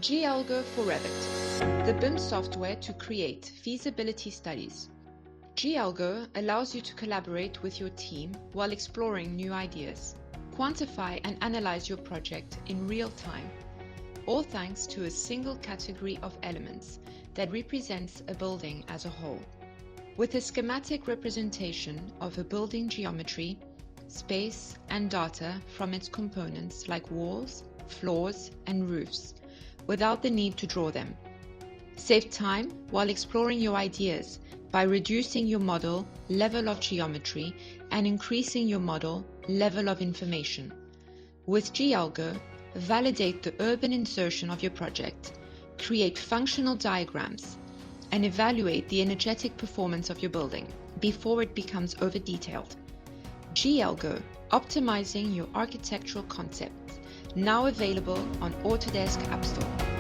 G.algo for Revit, the BIM software to create feasibility studies. G.algo allows you to collaborate with your team while exploring new ideas. Quantify and analyze your project in real time, all thanks to a single category of elements that represents a building as a whole. With a schematic representation of a building geometry, space and data from its components like walls, floors and roofs, without the need to draw them. Save time while exploring your ideas by reducing your model level of geometry and increasing your model level of information. With G.algo, validate the urban insertion of your project, create functional diagrams, and evaluate the energetic performance of your building before it becomes over-detailed. G.algo, optimizing your architectural concepts, now available on Autodesk App Store.